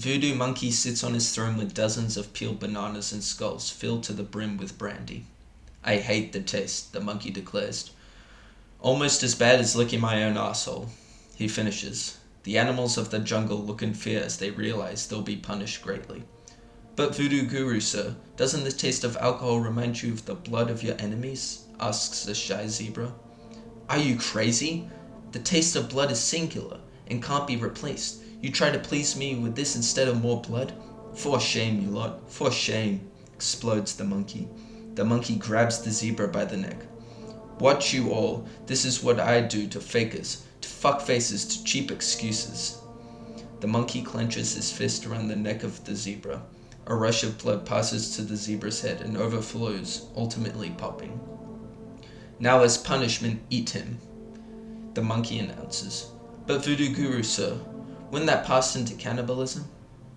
Voodoo Monkey sits on his throne with dozens of peeled bananas and skulls filled to the brim with brandy. I hate the taste, the monkey declares. Almost as bad as licking my own asshole. He finishes. The animals of the jungle look in fear as they realize they'll be punished greatly. But Voodoo Guru, sir, doesn't the taste of alcohol remind you of the blood of your enemies? Asks the shy zebra. Are you crazy? The taste of blood is singular and can't be replaced. You try to please me with this instead of more blood? For shame, you lot, for shame, explodes the monkey. The monkey grabs the zebra by the neck. Watch you all, this is what I do to fakers, to fuckfaces, to cheap excuses. The monkey clenches his fist around the neck of the zebra. A rush of blood passes to the zebra's head and overflows, ultimately popping. Now as punishment, eat him, the monkey announces. But Voodoo Guru, sir, wouldn't that pass into cannibalism?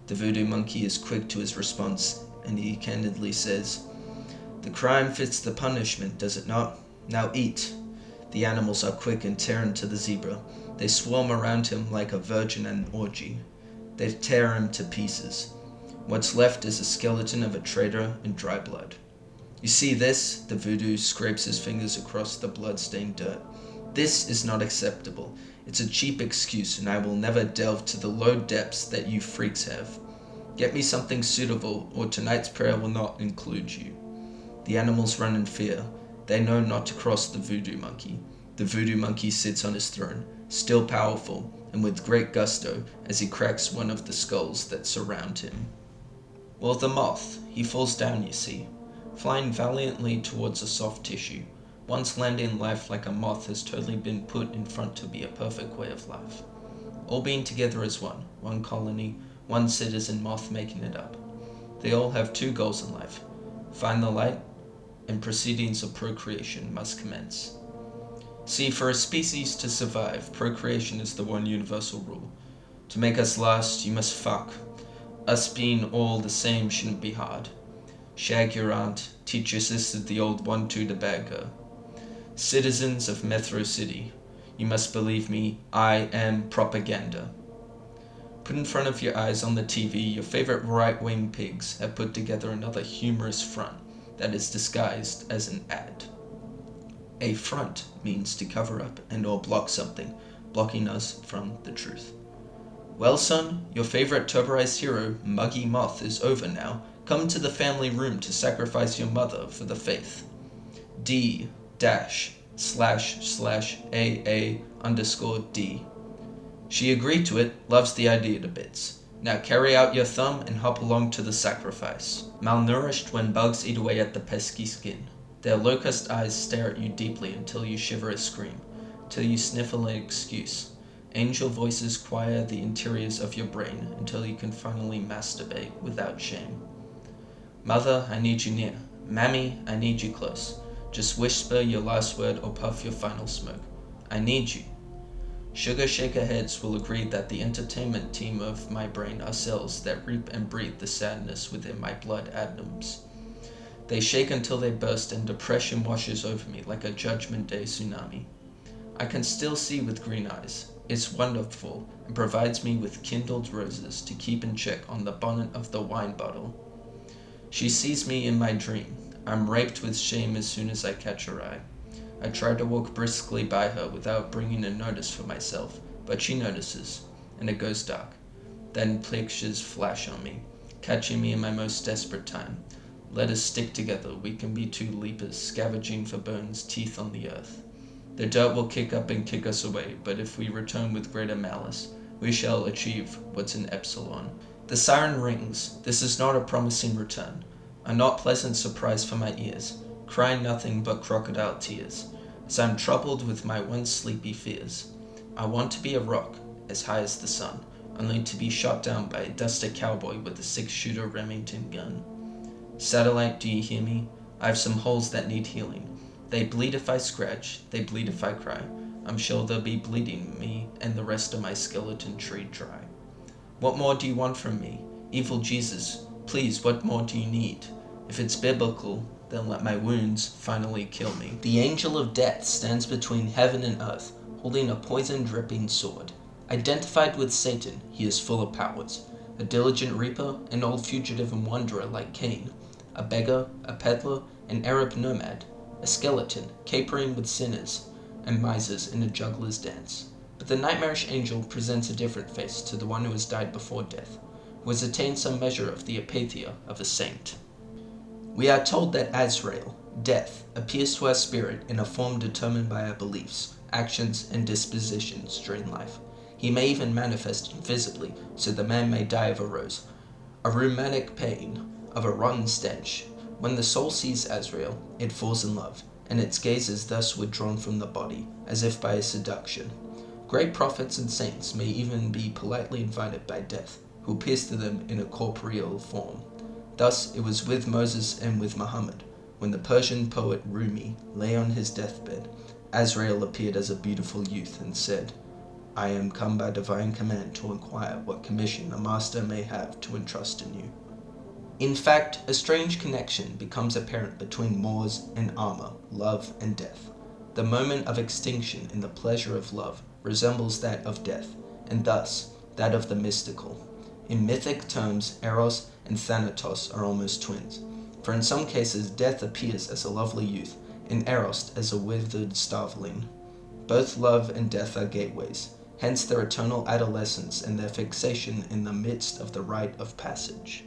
The voodoo monkey is quick to his response, and he candidly says, the crime fits the punishment, does it not? Now eat. The animals are quick and tear into the zebra. They swarm around him like a virgin at an orgy. They tear him to pieces. What's left is a skeleton of a traitor in dry blood. You see this? The voodoo scrapes his fingers across the blood-stained dirt. This is not acceptable. It's a cheap excuse, and I will never delve to the low depths that you freaks have. Get me something suitable, or tonight's prayer will not include you. The animals run in fear. They know not to cross the voodoo monkey. The voodoo monkey sits on his throne, still powerful, and with great gusto, as he cracks one of the skulls that surround him. Well, the moth, he falls down, you see, flying valiantly towards a soft tissue. Once landing life like a moth has totally been put in front to be a perfect way of life. All being together as one colony, one citizen moth making it up. They all have two goals in life: find the light, and proceedings of procreation must commence. See, for a species to survive, procreation is the one universal rule. To make us last, you must fuck. Us being all the same shouldn't be hard. Shag your aunt, teach your sister the old 1-2 to bag her. Citizens of Metro City, you must believe me, I am propaganda. Put in front of your eyes on the TV, your favorite right-wing pigs have put together another humorous front that is disguised as an ad. A front means to cover up and or block something, blocking us from the truth. Well, son, your favorite turboized hero, Muggy Moth, is over now. Come to the family room to sacrifice your mother for the faith. D-//AA_D. She agreed to it, loves the idea to bits. Now carry out your thumb and hop along to the sacrifice. Malnourished when bugs eat away at the pesky skin. Their locust eyes stare at you deeply until you shiver a scream, till you sniffle an excuse. Angel voices choir the interiors of your brain until you can finally masturbate without shame. Mother, I need you near. Mammy, I need you close. Just whisper your last word or puff your final smoke. I need you. Sugar shaker heads will agree that the entertainment team of my brain are cells that reap and breathe the sadness within my blood atoms. They shake until they burst and depression washes over me like a Judgment Day tsunami. I can still see with green eyes. It's wonderful and provides me with kindled roses to keep in check on the bonnet of the wine bottle. She sees me in my dream. I'm raped with shame as soon as I catch her eye. I try to walk briskly by her without bringing a notice for myself, but she notices, and it goes dark. Then pictures flash on me, catching me in my most desperate time. Let us stick together, we can be two leapers, scavenging for bones, teeth on the earth. The dirt will kick up and kick us away, but if we return with greater malice, we shall achieve what's in Epsilon. The siren rings. This is not a promising return. A not pleasant surprise for my ears, crying nothing but crocodile tears, as I'm troubled with my once sleepy fears. I want to be a rock, as high as the sun, only to be shot down by a dusted cowboy with a 6-shooter Remington gun. Satellite, do you hear me? I have some holes that need healing. They bleed if I scratch, they bleed if I cry. I'm sure they'll be bleeding me and the rest of my skeleton tree dry. What more do you want from me? Evil Jesus, please, what more do you need? If it's biblical, then let my wounds finally kill me. The angel of death stands between heaven and earth, holding a poison-dripping sword. Identified with Satan, he is full of powers. a diligent reaper, an old fugitive and wanderer like Cain, a beggar, a peddler, an Arab nomad, a skeleton capering with sinners and misers in a juggler's dance. But the nightmarish angel presents a different face to the one who has died before death, who has attained some measure of the apatheia of a saint. We are told that Azrael, death, appears to our spirit in a form determined by our beliefs, actions, and dispositions during life. He may even manifest invisibly, so the man may die of a rheumatic pain, of a rotten stench. When the soul sees Azrael, it falls in love, and its gaze is thus withdrawn from the body, as if by a seduction. Great prophets and saints may even be politely invited by death, who appears to them in a corporeal form. Thus it was with Moses and with Muhammad. When the Persian poet Rumi lay on his deathbed, Azrael appeared as a beautiful youth and said, "I am come by divine command to inquire what commission the master may have to entrust in you." In fact, a strange connection becomes apparent between Moors and Amma, love and death. The moment of extinction in the pleasure of love resembles that of death, and thus that of the mystical. In mythic terms, Eros and Thanatos are almost twins, for in some cases death appears as a lovely youth, and Eros as a withered starveling. Both love and death are gateways, hence their eternal adolescence and their fixation in the midst of the rite of passage.